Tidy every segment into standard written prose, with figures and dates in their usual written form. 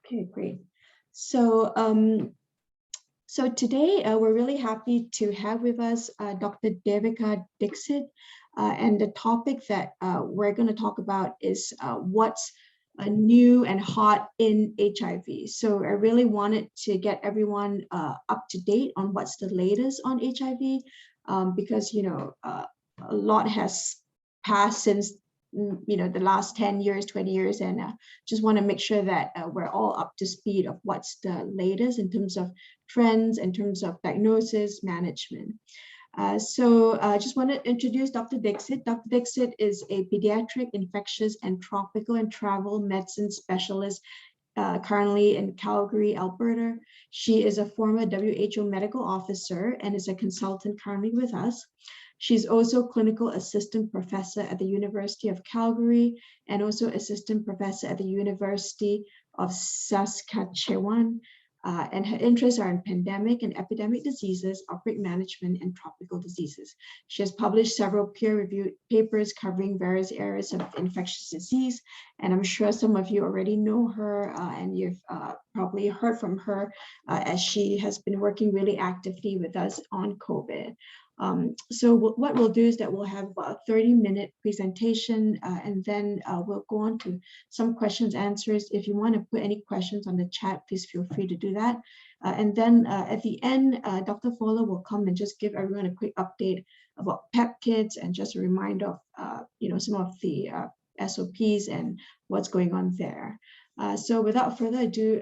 Okay, great. So, so today we're really happy to have with us Dr. Devika Dixit, and the topic that we're going to talk about is what's new and hot in HIV. So I really wanted to get everyone up to date on what's the latest on HIV, because a lot has passed since the last 10 years, 20 years, and just want to make sure that we're all up to speed of what's the latest in terms of trends, in terms of diagnosis, management. So I just want to introduce Dr. Dixit. Dr. Dixit is a pediatric, infectious, and tropical and travel medicine specialist currently in Calgary, Alberta. She is a former WHO medical officer and is a consultant currently with us. She's also clinical assistant professor at the University of Calgary and also assistant professor at the University of Saskatchewan. And her interests are in pandemic and epidemic diseases, outbreak management, and tropical diseases. She has published several peer-reviewed papers covering various areas of infectious disease, and I'm sure some of you already know her, and you've probably heard from her as she has been working really actively with us on COVID. So what we'll do is that we'll have a 30-minute presentation, and then we'll go on to some questions, answers. If you want to put any questions on the chat, please feel free to do that. And then at the end, Dr. Fowler will come and just give everyone a quick update about PEP kits and just a reminder of some of the SOPs and what's going on there. So without further ado,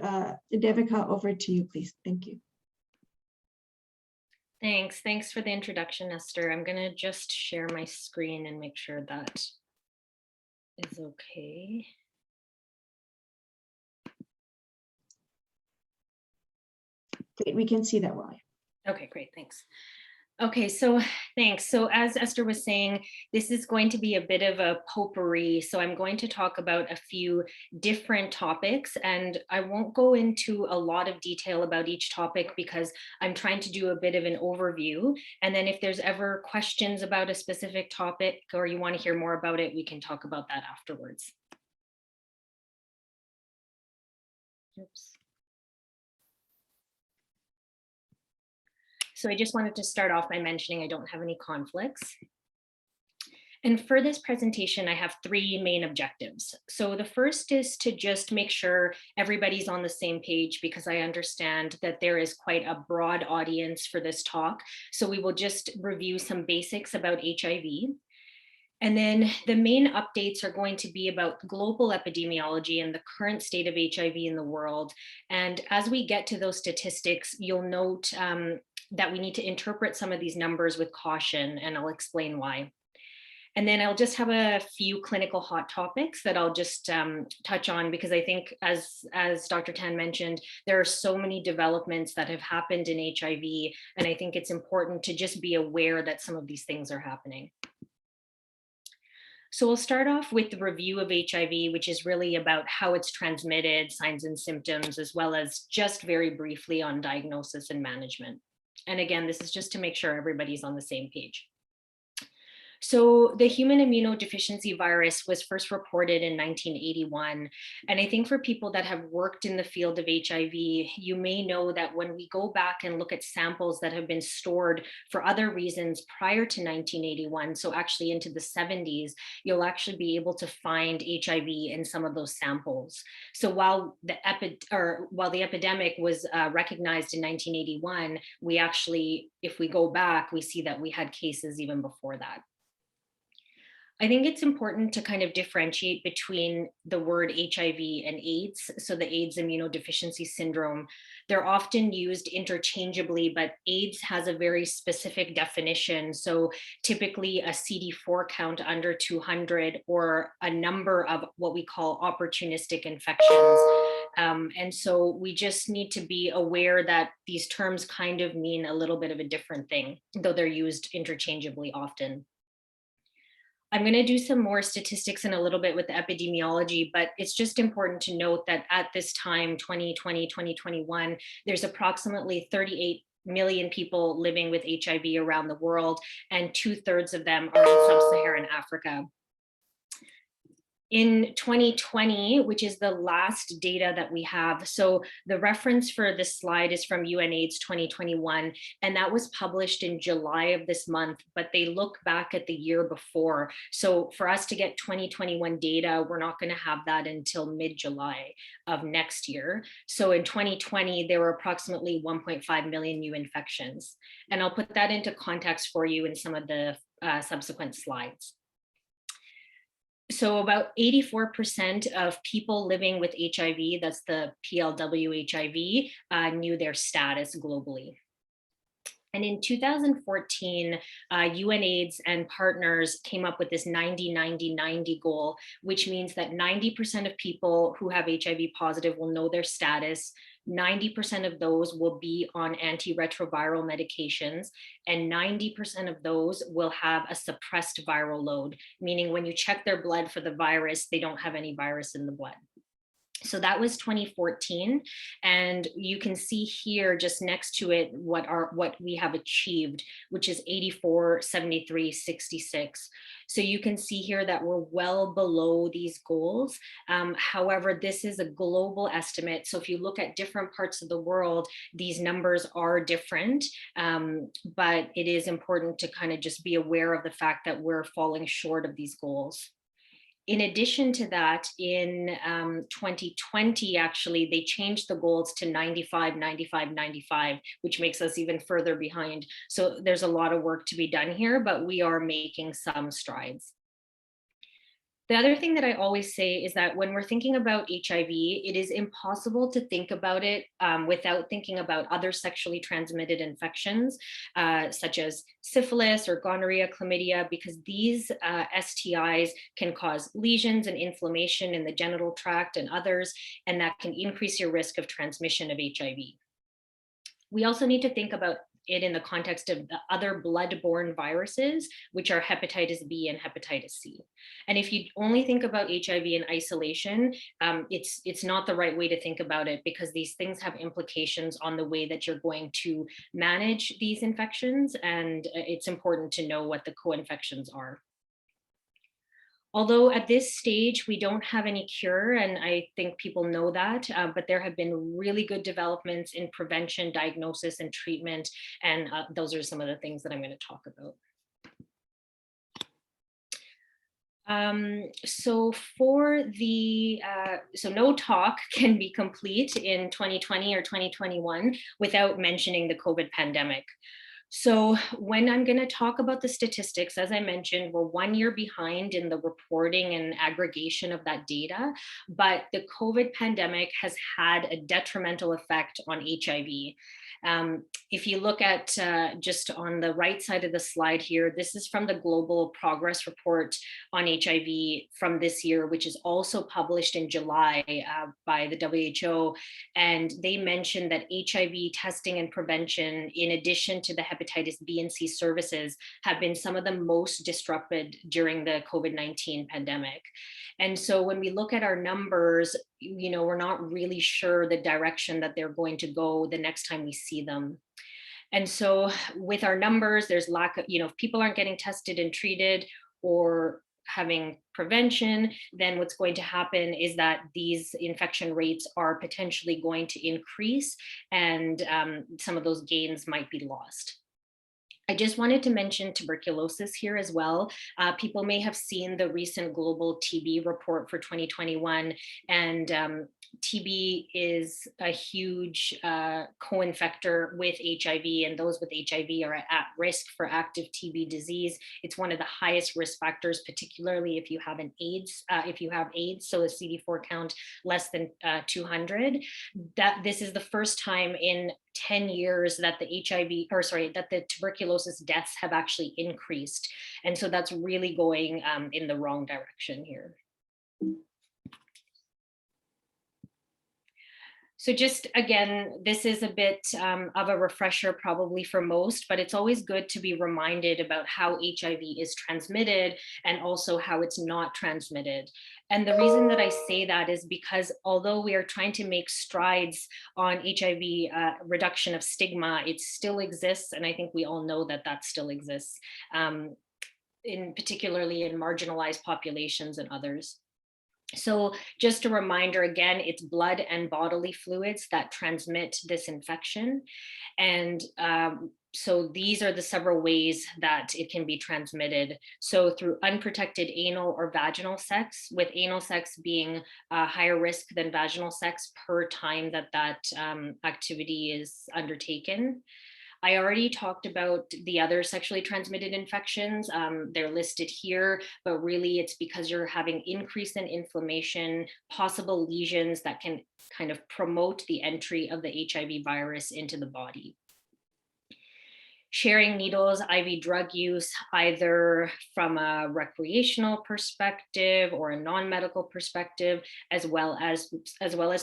Devika, over to you, please. Thank you. Thanks for the introduction, Esther. I'm going to just share my screen and make sure that is okay. Great, we can see that well. Okay, great, thanks. Okay, so thanks. So as Esther was saying, this is going to be a bit of a potpourri. So I'm going to talk about a few different topics, and I won't go into a lot of detail about each topic because I'm trying to do a bit of an overview. And then if there's ever questions about a specific topic or you want to hear more about it, we can talk about that afterwards. Oops. So I just wanted to start off by mentioning I don't have any conflicts. And for this presentation, I have three main objectives. So the first is to just make sure everybody's on the same page, because I understand that there is quite a broad audience for this talk. So we will just review some basics about HIV. And then the main updates are going to be about global epidemiology and the current state of HIV in the world. And as we get to those statistics, you'll note that we need to interpret some of these numbers with caution, and I'll explain why. And then I'll just have a few clinical hot topics that I'll just touch on, because I think as Dr. Tan mentioned, there are so many developments that have happened in HIV, and I think it's important to just be aware that some of these things are happening. So we'll start off with the review of HIV, which is really about how it's transmitted, signs and symptoms, as well as just very briefly on diagnosis and management. And again, this is just to make sure everybody's on the same page. So the human immunodeficiency virus was first reported in 1981. And I think for people that have worked in the field of HIV, you may know that when we go back and look at samples that have been stored for other reasons prior to 1981, so actually into the 70s, you'll actually be able to find HIV in some of those samples. So while the epidemic was recognized in 1981, we actually, if we go back, we see that we had cases even before that. I think it's important to kind of differentiate between the word HIV and AIDS. So the AIDS immunodeficiency syndrome, they're often used interchangeably, but AIDS has a very specific definition. So typically a CD4 count under 200, or a number of what we call opportunistic infections. And so we just need to be aware that these terms kind of mean a little bit of a different thing, though they're used interchangeably often. I'm going to do some more statistics in a little bit with the epidemiology, but it's just important to note that at this time, 2020, 2021, there's approximately 38 million people living with HIV around the world, and 2/3 of them are in sub-Saharan Africa. In 2020, which is the last data that we have, so the reference for this slide is from UNAIDS 2021, and that was published in July of this month, but they look back at the year before. So for us to get 2021 data, we're not going to have that until mid-July of next year. So in 2020, there were approximately 1.5 million new infections. And I'll put that into context for you in some of the subsequent slides. So about 84% of people living with HIV, that's the PLW HIV, knew their status globally. And in 2014, UNAIDS and partners came up with this 90-90-90 goal, which means that 90% of people who have HIV positive will know their status. 90% of those will be on antiretroviral medications, and 90% of those will have a suppressed viral load, meaning when you check their blood for the virus, they don't have any virus in the blood. So that was 2014, and you can see here just next to it what we have achieved, which is 84, 73, 66. So you can see here that we're well below these goals. However, this is a global estimate. So if you look at different parts of the world, these numbers are different, but it is important to kind of just be aware of the fact that we're falling short of these goals. In addition to that, in 2020, actually, they changed the goals to 95, 95, 95, which makes us even further behind. So there's a lot of work to be done here, but we are making some strides. The other thing that I always say is that when we're thinking about HIV, it is impossible to think about it without thinking about other sexually transmitted infections, such as syphilis or gonorrhea, chlamydia, because these STIs can cause lesions and inflammation in the genital tract and others, and that can increase your risk of transmission of HIV. We also need to think about it in the context of the other blood-borne viruses, which are hepatitis B and hepatitis C. And if you only think about HIV in isolation, it's not the right way to think about it, because these things have implications on the way that you're going to manage these infections, and it's important to know what the co-infections are. Although at this stage, we don't have any cure, and I think people know that, but there have been really good developments in prevention, diagnosis, and treatment, and those are some of the things that I'm going to talk about. So no talk can be complete in 2020 or 2021 without mentioning the COVID pandemic. So when I'm going to talk about the statistics, as I mentioned, we're 1 year behind in the reporting and aggregation of that data, but the COVID pandemic has had a detrimental effect on HIV. If you look at just on the right side of the slide here, this is from the Global Progress Report on HIV from this year, which is also published in July by the WHO. And they mentioned that HIV testing and prevention, in addition to the hepatitis B and C services, have been some of the most disrupted during the COVID-19 pandemic. And so when we look at our numbers, we're not really sure the direction that they're going to go the next time we see them. And so with our numbers, there's lack of, if people aren't getting tested and treated or having prevention, then what's going to happen is that these infection rates are potentially going to increase, and some of those gains might be lost. I just wanted to mention tuberculosis here as well. People may have seen the recent global TB report for 2021, and TB is a huge co-infector with HIV, and those with HIV are at risk for active TB disease. It's one of the highest risk factors, particularly if you have AIDS. So a CD4 count less than 200. That this is the first time in 10 years that the tuberculosis deaths have actually increased. And so that's really going in the wrong direction here. So just again, this is a bit of a refresher probably for most, but it's always good to be reminded about how HIV is transmitted and also how it's not transmitted. And the reason that I say that is because although we are trying to make strides on HIV reduction of stigma, it still exists. And I think we all know that that still exists, particularly in marginalized populations and others. So just a reminder again, it's blood and bodily fluids that transmit this infection. And so these are the several ways that it can be transmitted. So through unprotected anal or vaginal sex, with anal sex being higher risk than vaginal sex per time that activity is undertaken. I already talked about the other sexually transmitted infections. They're listed here, but really it's because you're having increase in inflammation, possible lesions that can kind of promote the entry of the HIV virus into the body. Sharing needles, IV drug use, either from a recreational perspective or a non-medical perspective, as well as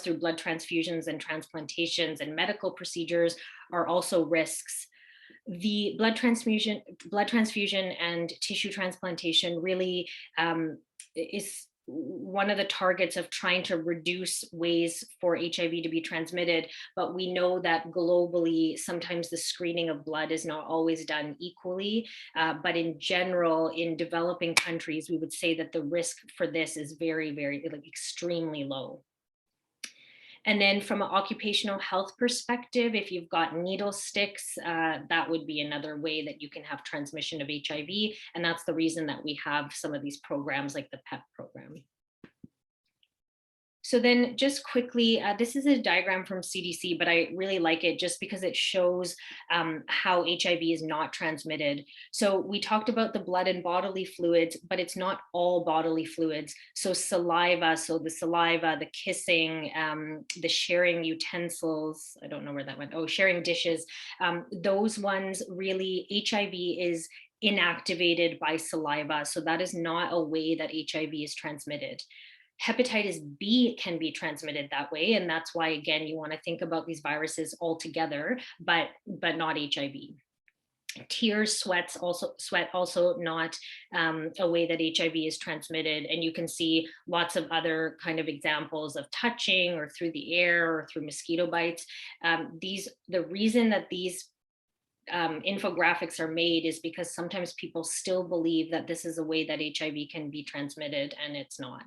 through blood transfusions and transplantations and medical procedures, are also risks. The blood transfusion and tissue transplantation really is one of the targets of trying to reduce ways for HIV to be transmitted. But we know that globally, sometimes the screening of blood is not always done equally. But in general, in developing countries, we would say that the risk for this is very, very, like, extremely low. And then from an occupational health perspective, if you've got needle sticks, that would be another way that you can have transmission of HIV. And that's the reason that we have some of these programs like the PEP program. So then just quickly, this is a diagram from CDC, but I really like it just because it shows how HIV is not transmitted. So we talked about the blood and bodily fluids, but it's not all bodily fluids. So saliva, the saliva, the kissing, the sharing utensils, I don't know where that went. Oh, sharing dishes. Those ones really, HIV is inactivated by saliva. So that is not a way that HIV is transmitted. Hepatitis B can be transmitted that way, and that's why, again, you want to think about these viruses all together, but not HIV. Tears, sweat also not a way that HIV is transmitted. And you can see lots of other kind of examples of touching or through the air or through mosquito bites. The reason that these infographics are made is because sometimes people still believe that this is a way that HIV can be transmitted, and it's not.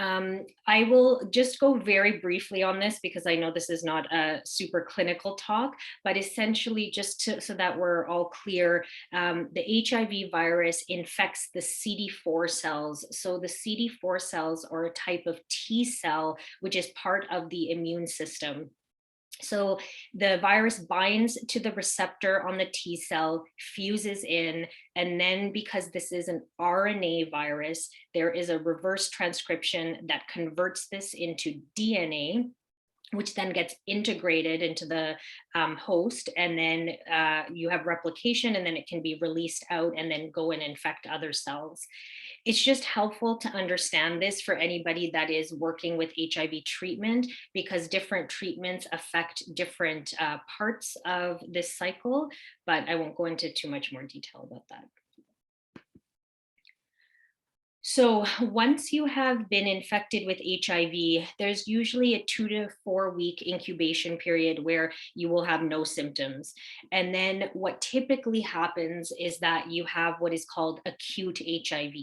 I will just go very briefly on this because I know this is not a super clinical talk, but essentially so that we're all clear, the HIV virus infects the CD4 cells. So the CD4 cells are a type of T cell, which is part of the immune system. So the virus binds to the receptor on the T cell, fuses in, and then because this is an RNA virus, there is a reverse transcription that converts this into DNA, which then gets integrated into the host, and then you have replication, and then it can be released out and then go and infect other cells. It's just helpful to understand this for anybody that is working with HIV treatment, because different treatments affect different parts of this cycle, but I won't go into too much more detail about that. So once you have been infected with HIV, there's usually a 2 to 4 week incubation period where you will have no symptoms. And then what typically happens is that you have what is called acute HIV.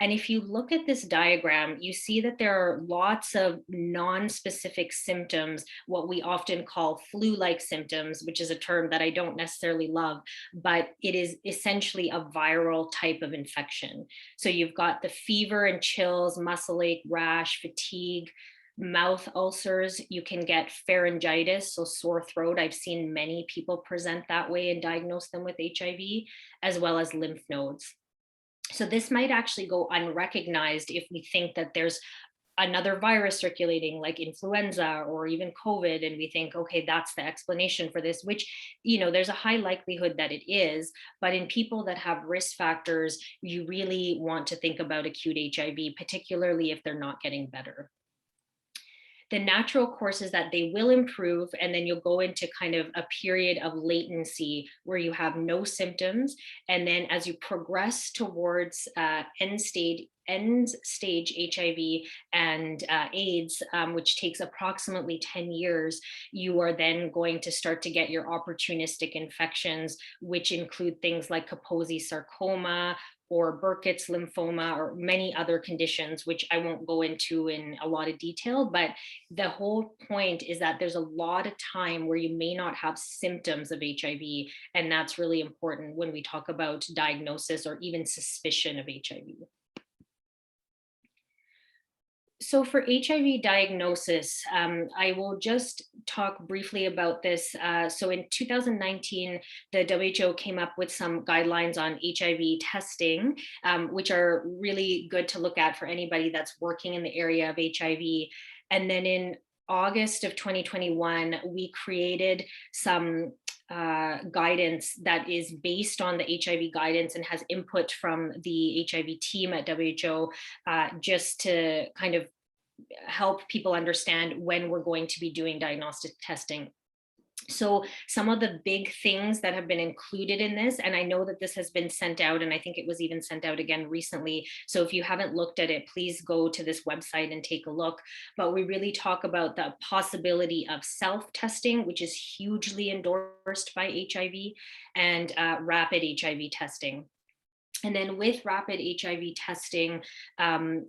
And if you look at this diagram, you see that there are lots of non-specific symptoms, what we often call flu-like symptoms, which is a term that I don't necessarily love, but it is essentially a viral type of infection. So you've got the fever and chills, muscle ache, rash, fatigue, mouth ulcers. You can get pharyngitis, so sore throat. I've seen many people present that way and diagnose them with HIV, as well as lymph nodes. So this might actually go unrecognized if we think that there's another virus circulating like influenza or even COVID, and we think, okay, that's the explanation for this, which, there's a high likelihood that it is. But in people that have risk factors, you really want to think about acute HIV, particularly if they're not getting better. The natural course is that they will improve, and then you'll go into kind of a period of latency where you have no symptoms. And then as you progress towards end stage HIV and AIDS, which takes approximately 10 years, you are then going to start to get your opportunistic infections, which include things like Kaposi sarcoma or Burkitt's lymphoma, or many other conditions, which I won't go into in a lot of detail. But the whole point is that there's a lot of time where you may not have symptoms of HIV. And that's really important when we talk about diagnosis or even suspicion of HIV. So for HIV diagnosis, I will just talk briefly about this. So in 2019, the WHO came up with some guidelines on HIV testing, which are really good to look at for anybody that's working in the area of HIV. And then in August of 2021, we created some guidance that is based on the HIV guidance and has input from the HIV team at WHO, just to kind of help people understand when we're going to be doing diagnostic testing. So some of the big things that have been included in this, and I know that this has been sent out, and I think it was even sent out again recently. So if you haven't looked at it, please go to this website and take a look. But we really talk about the possibility of self-testing, which is hugely endorsed by HIV, and rapid HIV testing. And then with rapid HIV testing,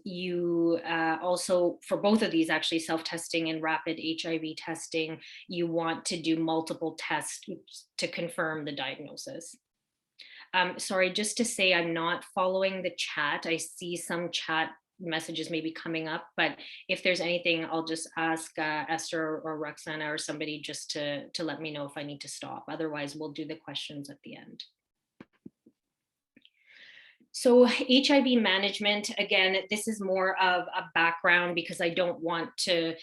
you also, for both of these, actually self-testing and rapid HIV testing, you want to do multiple tests to confirm the diagnosis. Sorry, just to say I'm not following the chat. I see some chat messages maybe coming up, but if there's anything, I'll just ask Esther or Roxana or somebody just to let me know if I need to stop. Otherwise, we'll do the questions at the end. So HIV management, again, this is more of a background because I don't want to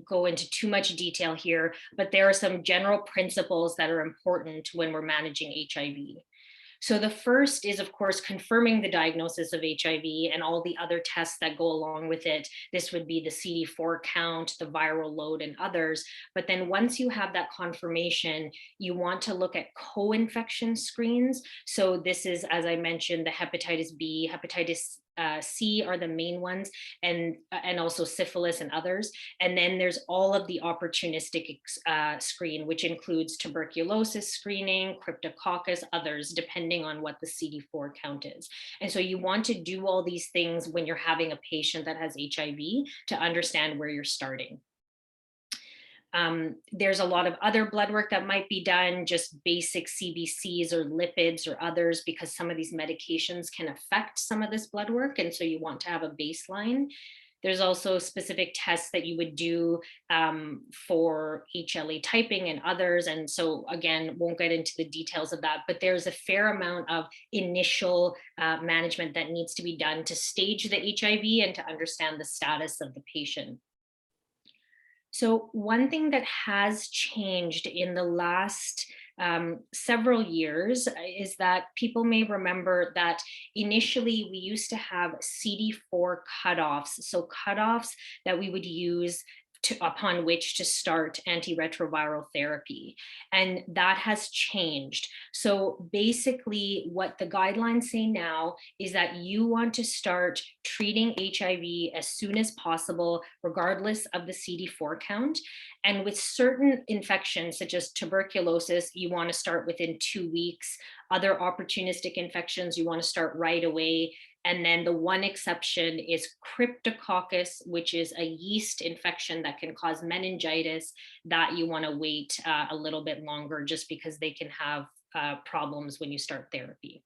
go into too much detail here, but there are some general principles that are important when we're managing HIV. So the first is, of course, confirming the diagnosis of HIV and all the other tests that go along with it. This would be the CD4 count, the viral load, and others. But then once you have that confirmation, you want to look at co-infection screens. So this is, as I mentioned, the hepatitis B, hepatitis C are the main ones, and also syphilis and others. And then there's all of the opportunistic screen, which includes tuberculosis screening, cryptococcus, others, depending on what the CD4 count is. And so you want to do all these things when you're having a patient that has HIV to understand where you're starting. There's a lot of other blood work that might be done, just basic CBCs or lipids or others, because some of these medications can affect some of this blood work. And so you want to have a baseline. There's also specific tests that you would do for HLA typing and others. And so again, won't get into the details of that, but there's a fair amount of initial management that needs to be done to stage the HIV and to understand the status of the patient. So one thing that has changed in the last several years is that people may remember that initially we used to have CD4 cutoffs. So cutoffs that we would use upon which to start antiretroviral therapy. And that has changed. So basically what the guidelines say now is that you want to start treating HIV as soon as possible, regardless of the CD4 count. And with certain infections, such as tuberculosis, you want to start within 2 weeks. Other opportunistic infections, you want to start right away. And then the one exception is cryptococcus, which is a yeast infection that can cause meningitis, that you want to wait a little bit longer just because they can have problems when you start therapy.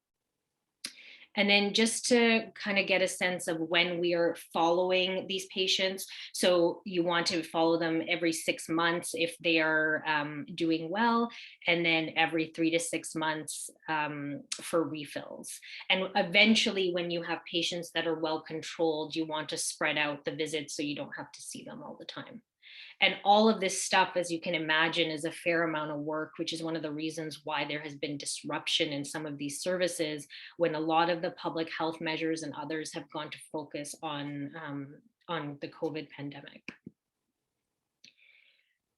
And then just to kind of get a sense of when we are following these patients. So you want to follow them every 6 months if they are doing well, and then every 3 to 6 months for refills. And eventually when you have patients that are well controlled, you want to spread out the visits so you don't have to see them all the time. And all of this stuff, as you can imagine, is a fair amount of work, which is one of the reasons why there has been disruption in some of these services when a lot of the public health measures and others have gone to focus on the COVID pandemic.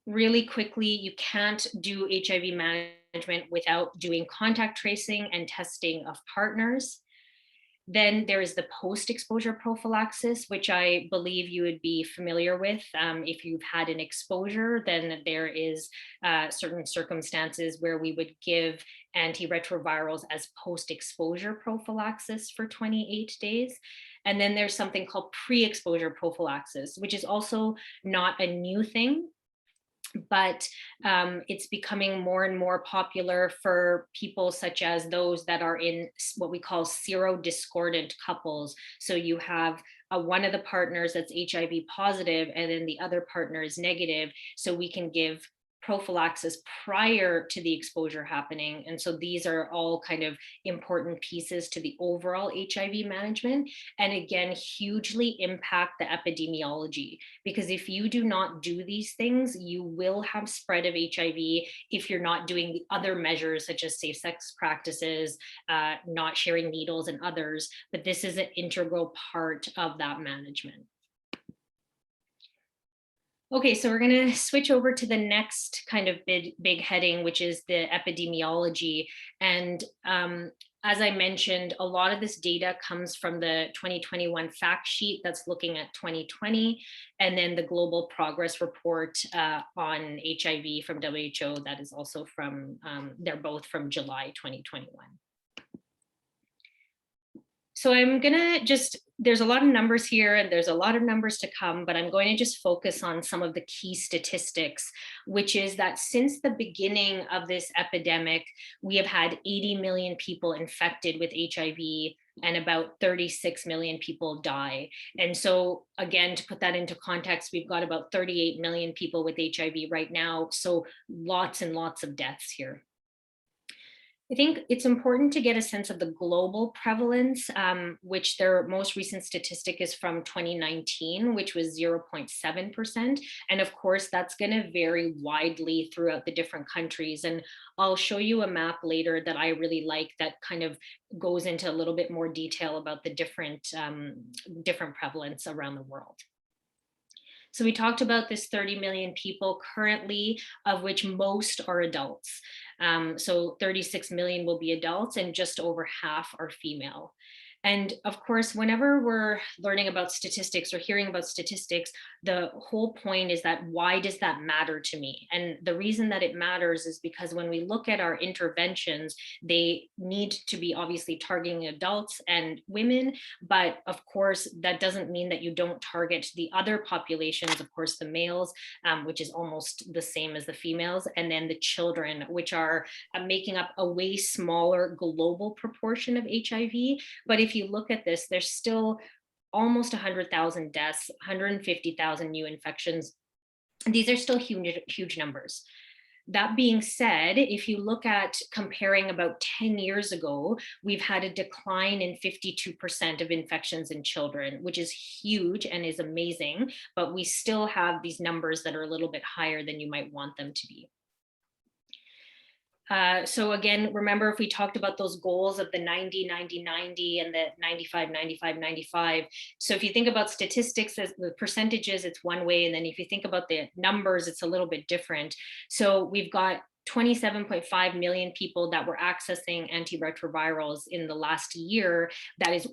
Really quickly, you can't do HIV management without doing contact tracing and testing of partners. Then there is the post-exposure prophylaxis, which I believe you would be familiar with. If you've had an exposure, then there is certain circumstances where we would give antiretrovirals as post-exposure prophylaxis for 28 days. And then there's something called pre-exposure prophylaxis, which is also not a new thing, but it's becoming more and more popular for people such as those that are in what we call serodiscordant couples. So you have one of the partners that's HIV positive and then the other partner is negative. So we can give prophylaxis prior to the exposure happening. And so these are all kind of important pieces to the overall HIV management. And again, hugely impact the epidemiology, because if you do not do these things, you will have spread of HIV if you're not doing the other measures such as safe sex practices, not sharing needles and others. But this is an integral part of that management. Okay, so we're going to switch over to the next kind of big heading, which is the epidemiology. And as I mentioned, a lot of this data comes from the 2021 fact sheet that's looking at 2020, and then the Global Progress Report on HIV from WHO that is also from, they're both from July 2021. So I'm gonna there's a lot of numbers here and there's a lot of numbers to come, but I'm going to just focus on some of the key statistics, which is that since the beginning of this epidemic, we have had 80 million people infected with HIV and about 36 million people die. And so again, to put that into context, we've got about 38 million people with HIV right now. So lots and lots of deaths here. I think it's important to get a sense of the global prevalence, which their most recent statistic is from 2019, which was 0.7%. And of course, that's going to vary widely throughout the different countries. And I'll show you a map later that I really like that kind of goes into a little bit more detail about the different prevalence around the world. So we talked about this 30 million people currently, of which most are adults. So 36 million will be adults and just over half are female. And of course, whenever we're learning about statistics or hearing about statistics, the whole point is that why does that matter to me? And the reason that it matters is because when we look at our interventions, they need to be obviously targeting adults and women, but of course, that doesn't mean that you don't target the other populations, of course, the males, which is almost the same as the females, and then the children, which are making up a way smaller global proportion of HIV. But if you look at this, there's still almost 100,000 deaths, 150,000 new infections. These are still huge numbers. That being said, if you look at comparing about 10 years ago, we've had a decline in 52% of infections in children, which is huge and is amazing, but we still have these numbers that are a little bit higher than you might want them to be. So again, remember if we talked about those goals of the 90, 90, 90 and the 95, 95, 95. So if you think about statistics as the percentages, it's one way. And then if you think about the numbers, it's a little bit different. So we've got 27.5 million people that were accessing antiretrovirals in the last year. That is,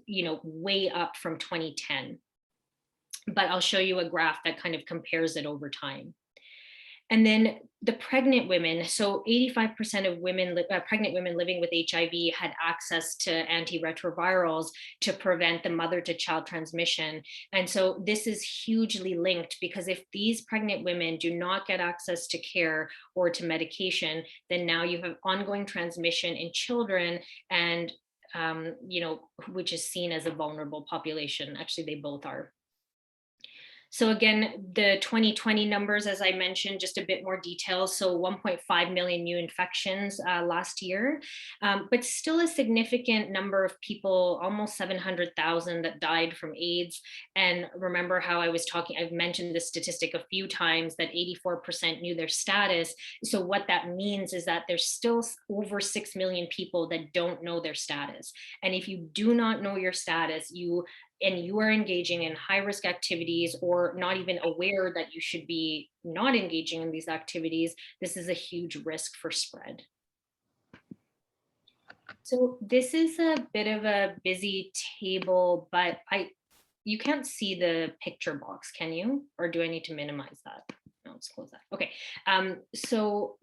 way up from 2010. But I'll show you a graph that kind of compares it over time. And then the pregnant women, so 85% of women, pregnant women living with HIV had access to antiretrovirals to prevent the mother to child transmission. And so this is hugely linked, because if these pregnant women do not get access to care or to medication, then now you have ongoing transmission in children, and which is seen as a vulnerable population. Actually, they both are. So again, the 2020 numbers, as I mentioned, just a bit more detail. So 1.5 million new infections last year, but still a significant number of people, almost 700,000 that died from AIDS. And remember how I've mentioned this statistic a few times, that 84% knew their status. So what that means is that there's still over 6 million people that don't know their status. And if you do not know your status, you are engaging in high risk activities, or not even aware that you should be not engaging in these activities, this is a huge risk for spread. So this is a bit of a busy table, but you can't see the picture box, can you? Or do I need to minimize that? No, let's close that. Okay, so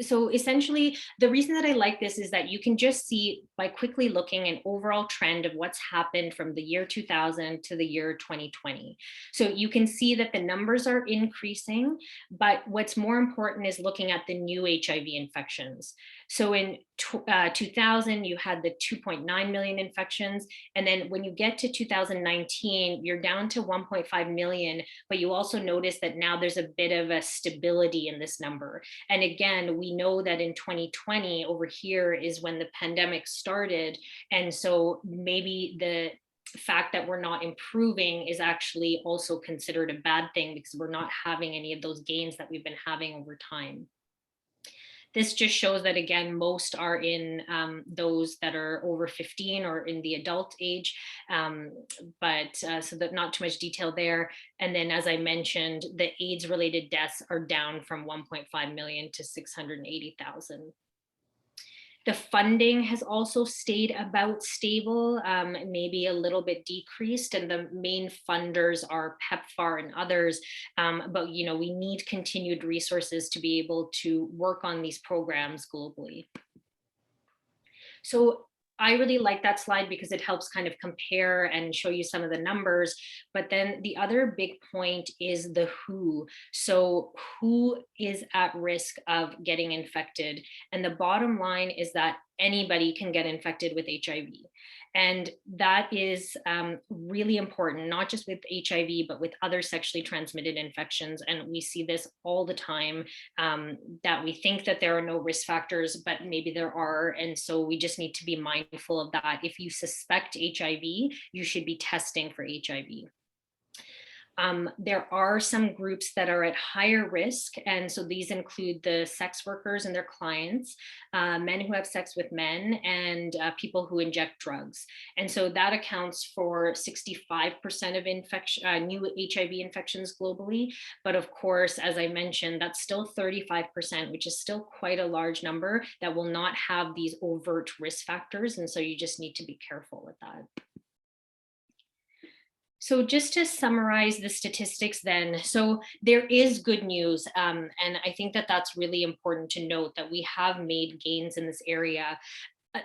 so essentially, the reason that I like this is that you can just see by quickly looking an overall trend of what's happened from the year 2000 to the year 2020. So you can see that the numbers are increasing, but what's more important is looking at the new HIV infections. So in 2000, you had the 2.9 million infections. And then when you get to 2019, you're down to 1.5 million, but you also notice that now there's a bit of a stability in this number. And again, we know that in 2020 over here is when the pandemic started. And so maybe the fact that we're not improving is actually also considered a bad thing because we're not having any of those gains that we've been having over time. This just shows that, again, most are in those that are over 15 or in the adult age, so that not too much detail there. And then, as I mentioned, the AIDS-related deaths are down from 1.5 million to 680,000. The funding has also stayed about stable, maybe a little bit decreased, and the main funders are PEPFAR and others. But we need continued resources to be able to work on these programs globally. So I really like that slide because it helps kind of compare and show you some of the numbers. But then the other big point is the who. So who is at risk of getting infected? And the bottom line is that anybody can get infected with HIV. And that is really important, not just with HIV, but with other sexually transmitted infections. And we see this all the time, that we think that there are no risk factors, but maybe there are. And so we just need to be mindful of that. If you suspect HIV, you should be testing for HIV. There are some groups that are at higher risk. And so these include the sex workers and their clients, men who have sex with men, and people who inject drugs. And so that accounts for 65% of new HIV infections globally. But of course, as I mentioned, that's still 35%, which is still quite a large number that will not have these overt risk factors. And so you just need to be careful with that. So just to summarize the statistics then, so there is good news. And I think that that's really important to note that we have made gains in this area.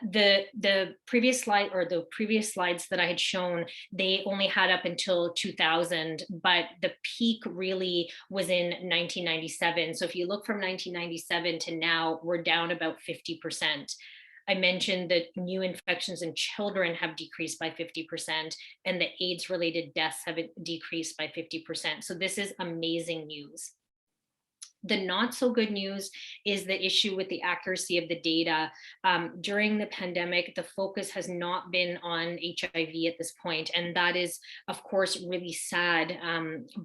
The previous slide, or the previous slides that I had shown, they only had up until 2000, but the peak really was in 1997. So if you look from 1997 to now, we're down about 50%. I mentioned that new infections in children have decreased by 50%, and the AIDS-related deaths have decreased by 50%. So this is amazing news. The not so good news is the issue with the accuracy of the data. During the pandemic, the focus has not been on HIV at this point, and that is, of course, really sad,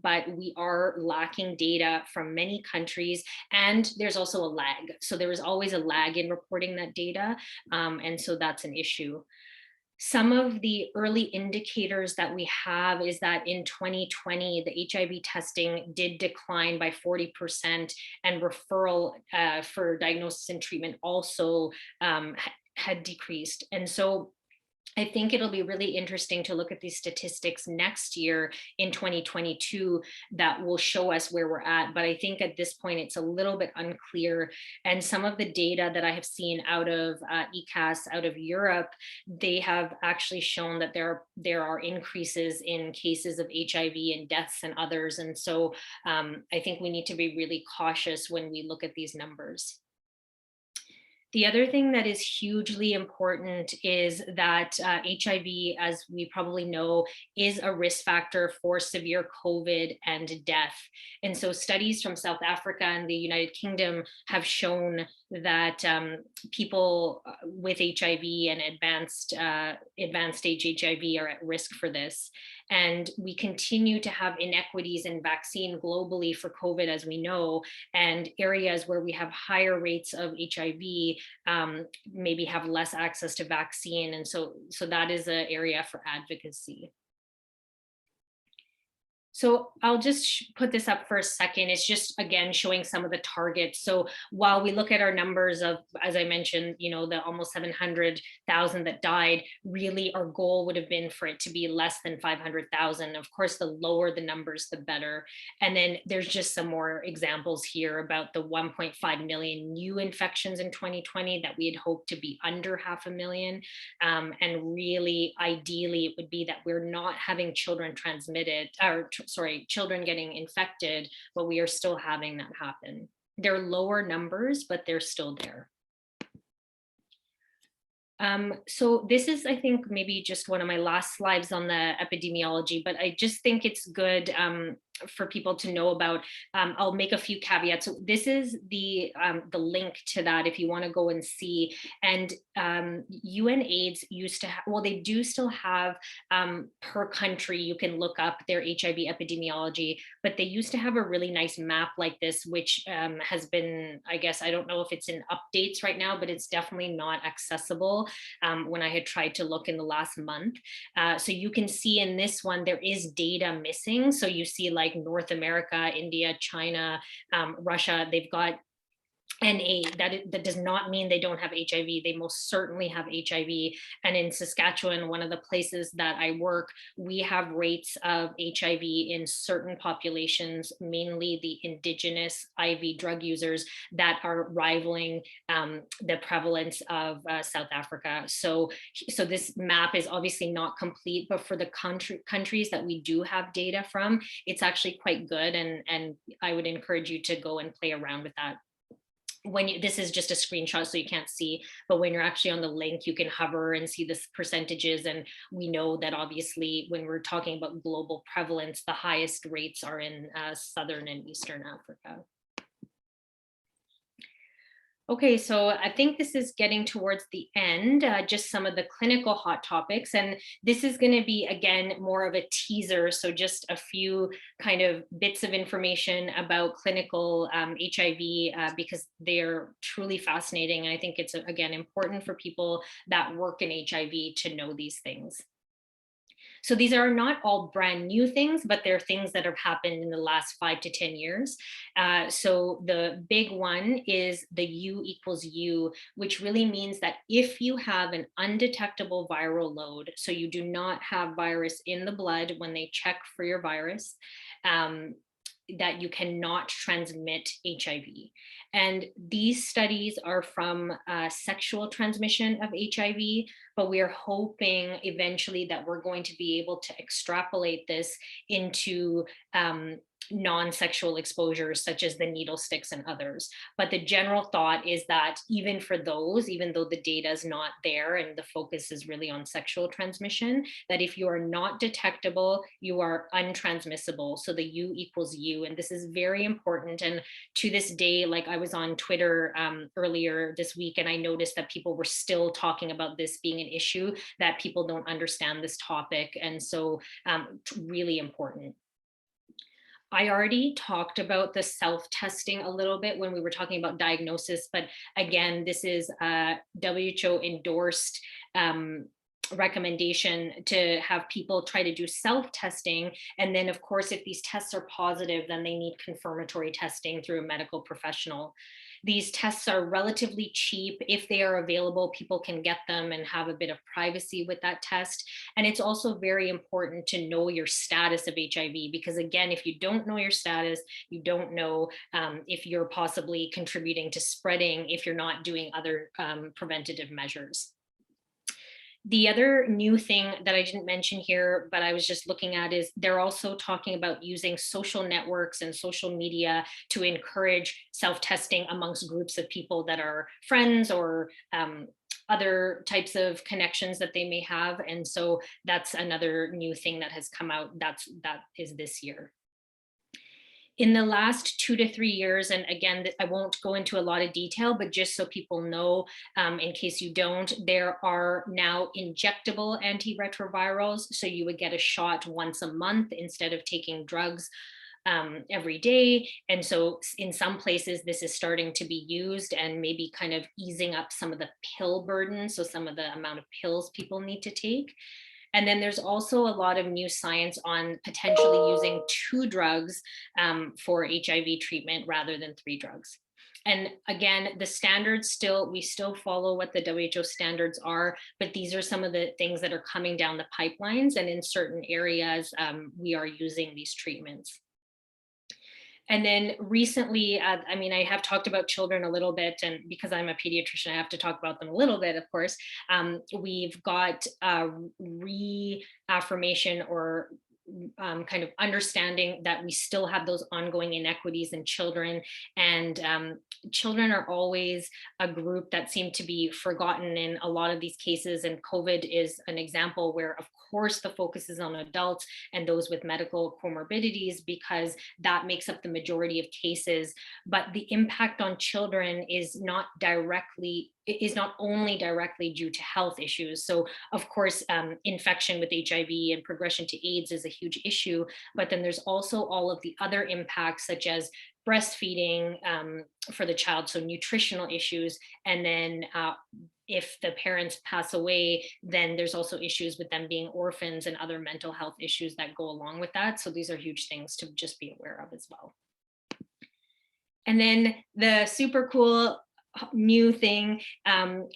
but we are lacking data from many countries, and there's also a lag. So there is always a lag in reporting that data, and so that's an issue. Some of the early indicators that we have is that in 2020, the HIV testing did decline by 40%, and referral for diagnosis and treatment also had decreased. And so I think it'll be really interesting to look at these statistics next year in 2022 that will show us where we're at. But I think at this point, it's a little bit unclear. And some of the data that I have seen out of ECAS, out of Europe, they have actually shown that there are increases in cases of HIV and deaths and others. And so I think we need to be really cautious when we look at these numbers. The other thing that is hugely important is that HIV, as we probably know, is a risk factor for severe COVID and death. And so studies from South Africa and the United Kingdom have shown that people with HIV and advanced stage HIV are at risk for this. And we continue to have inequities in vaccine globally for COVID, as we know, and areas where we have higher rates of HIV maybe have less access to vaccine. And so that is an area for advocacy. So I'll just put this up for a second. It's just, again, showing some of the targets. So while we look at our numbers of, as I mentioned, the almost 700,000 that died, really our goal would have been for it to be less than 500,000. Of course, the lower the numbers, the better. And then there's just some more examples here about the 1.5 million new infections in 2020 that we had hoped to be under 500,000. And really, ideally, it would be that we're not having children transmitted, or children getting infected, but we are still having that happen. They're lower numbers, but they're still there. So this is, I think, maybe just one of my last slides on the epidemiology, but I just think it's good for people to know about. I'll make a few caveats. So this is the link to that if you want to go and see. And UNAIDS used to have, well, they do still have per country, you can look up their HIV epidemiology, but they used to have a really nice map like this, which has been, I guess, I don't know if it's in updates right now, but it's definitely not accessible when I had tried to look in the last month. So you can see in this one, there is data missing. So you see like North America, India, China, Russia, they've got NA. That does not mean they don't have HIV. They most certainly have HIV. And in Saskatchewan, one of the places that I work, we have rates of HIV in certain populations, mainly the Indigenous IV drug users, that are rivaling the prevalence of South Africa. So this map is obviously not complete, but for the countries that we do have data from, it's actually quite good. And I would encourage you to go and play around with that. This is just a screenshot, so you can't see, but when you're actually on the link, you can hover and see the percentages. And we know that obviously when we're talking about global prevalence, the highest rates are in Southern and Eastern Africa. Okay, so I think this is getting towards the end, just some of the clinical hot topics. And this is going to be, again, more of a teaser. So just a few kind of bits of information about clinical HIV, because they're truly fascinating. And I think it's, again, important for people that work in HIV to know these things. So these are not all brand new things, but they're things that have happened in the last 5 to 10 years. So the big one is the U equals U, which really means that if you have an undetectable viral load, so you do not have virus in the blood when they check for your virus, that you cannot transmit HIV. And these studies are from sexual transmission of HIV, but we are hoping eventually that we're going to be able to extrapolate this into non-sexual exposures such as the needle sticks and others. But the general thought is that even for those, even though the data is not there and the focus is really on sexual transmission, that if you are not detectable, you are untransmissible. So the U equals U, and this is very important. And to this day, like I was on Twitter earlier this week, and I noticed that people were still talking about this being an issue, that people don't understand this topic. And so really important. I already talked about the self-testing a little bit when we were talking about diagnosis, but again, this is a WHO endorsed recommendation to have people try to do self-testing. And then of course, if these tests are positive, then they need confirmatory testing through a medical professional. These tests are relatively cheap. If they are available, people can get them and have a bit of privacy with that test. And it's also very important to know your status of HIV, because again, if you don't know your status, you don't know if you're possibly contributing to spreading if you're not doing other preventative measures. The other new thing that I didn't mention here, but I was just looking at, is they're also talking about using social networks and social media to encourage self-testing amongst groups of people that are friends or other types of connections that they may have. And so that's another new thing that has come out that is this year. In the last 2 to 3 years, and again, I won't go into a lot of detail, but just so people know, in case you don't, there are now injectable antiretrovirals. So you would get a shot once a month instead of taking drugs every day. And so in some places, this is starting to be used and maybe kind of easing up some of the pill burden. So some of the amount of pills people need to take. And then there's also a lot of new science on potentially using 2 drugs for HIV treatment rather than 3 drugs. And again, the standards we still follow what the WHO standards are, but these are some of the things that are coming down the pipelines. And in certain areas, we are using these treatments. And then recently, I mean, I have talked about children a little bit, and because I'm a pediatrician, I have to talk about them a little bit, of course. We've got reaffirmation or kind of understanding that we still have those ongoing inequities in children, and children are always a group that seem to be forgotten in a lot of these cases, and COVID is an example where, of course, the focus is on adults and those with medical comorbidities because that makes up the majority of cases, but the impact on children is not only directly due to health issues. So of course, infection with HIV and progression to AIDS is a huge issue, but then there's also all of the other impacts such as breastfeeding for the child, so nutritional issues, and then if the parents pass away, then there's also issues with them being orphans and other mental health issues that go along with that. So these are huge things to just be aware of as well. And then the super cool new thing,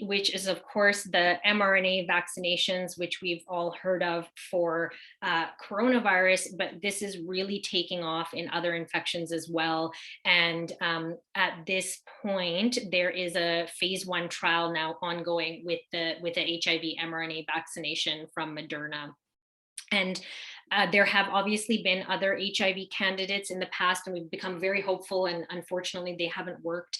which is of course the mRNA vaccinations, which we've all heard of for coronavirus, but this is really taking off in other infections as well. And at this point, there is a phase 1 trial now ongoing with the HIV mRNA vaccination from Moderna. And there have obviously been other HIV candidates in the past, and we've become very hopeful, and unfortunately they haven't worked.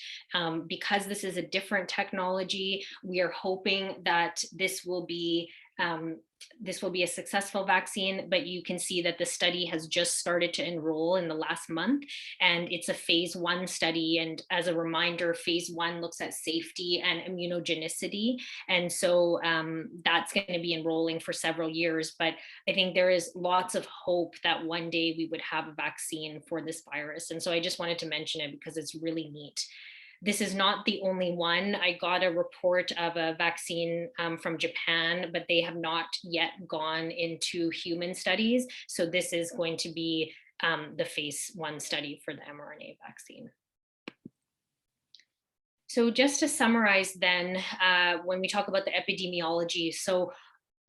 Because this is a different technology, we are hoping that this will be a successful vaccine, but you can see that the study has just started to enroll in the last month, and it's a phase 1 study. And as a reminder, phase 1 looks at safety and immunogenicity. And so that's going to be enrolling for several years. But I think there is lots of hope that one day we would have a vaccine for this virus. And so I just wanted to mention it because it's really neat. This is not the only one. I got a report of a vaccine from Japan, but they have not yet gone into human studies. So this is going to be the phase 1 study for the mRNA vaccine. So just to summarize then, when we talk about the epidemiology, so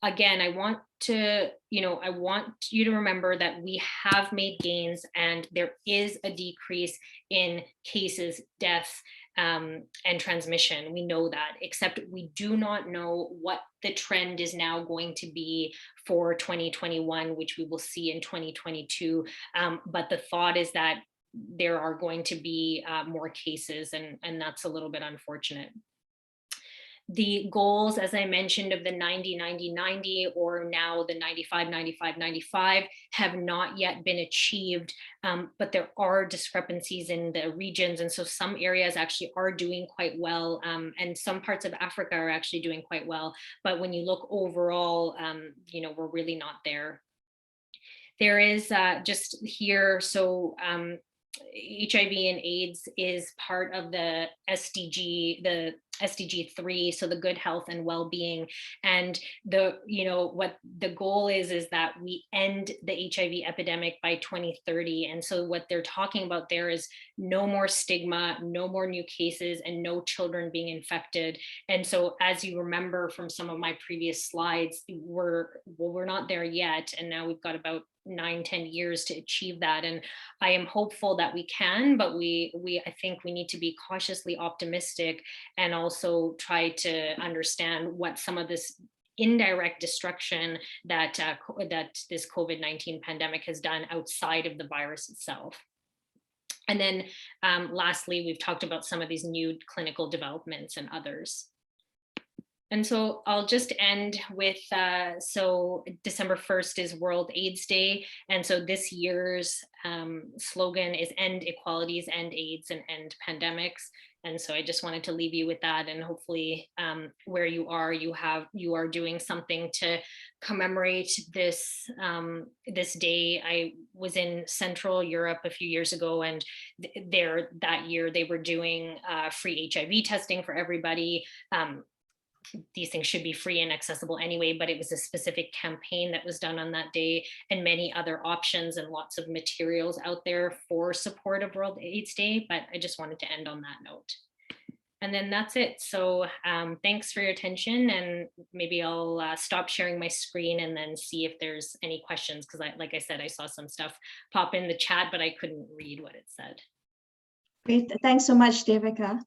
again, I want you to remember that we have made gains and there is a decrease in cases, deaths, and transmission. We know that, except we do not know what the trend is now going to be for 2021, which we will see in 2022. But the thought is that there are going to be more cases, and that's a little bit unfortunate. The goals, as I mentioned, of the 90-90-90 or now the 95-95-95 have not yet been achieved, but there are discrepancies in the regions. And so some areas actually are doing quite well, and some parts of Africa are actually doing quite well. But when you look overall, we're really not there. There is just here, so HIV and AIDS is part of the SDG 3, so the good health and well-being. And what the goal is that we end the HIV epidemic by 2030. And so what they're talking about there is no more stigma, no more new cases, and no children being infected. And so as you remember from some of my previous slides, we're not there yet. And now we've got about 9-10 years to achieve that, and I am hopeful that we can, but I think we need to be cautiously optimistic and also try to understand what some of this indirect destruction that this COVID-19 pandemic has done outside of the virus itself. And then lastly, we've talked about some of these new clinical developments and others. And so I'll just end with, so December 1st is World AIDS Day. And so this year's slogan is End Inequalities, End AIDS, and End Pandemics. And so I just wanted to leave you with that, and hopefully where you are, you are doing something to commemorate this this day. I was in Central Europe a few years ago, and that year they were doing free HIV testing for everybody. these things should be free and accessible anyway, but it was a specific campaign that was done on that day, and many other options and lots of materials out there for support of World AIDS Day. But I just wanted to end on that note. And then that's it. So thanks for your attention, and maybe I'll stop sharing my screen and then see if there's any questions, because like I said, I saw some stuff pop in the chat, but I couldn't read what it said. Great, thanks so much, Devika.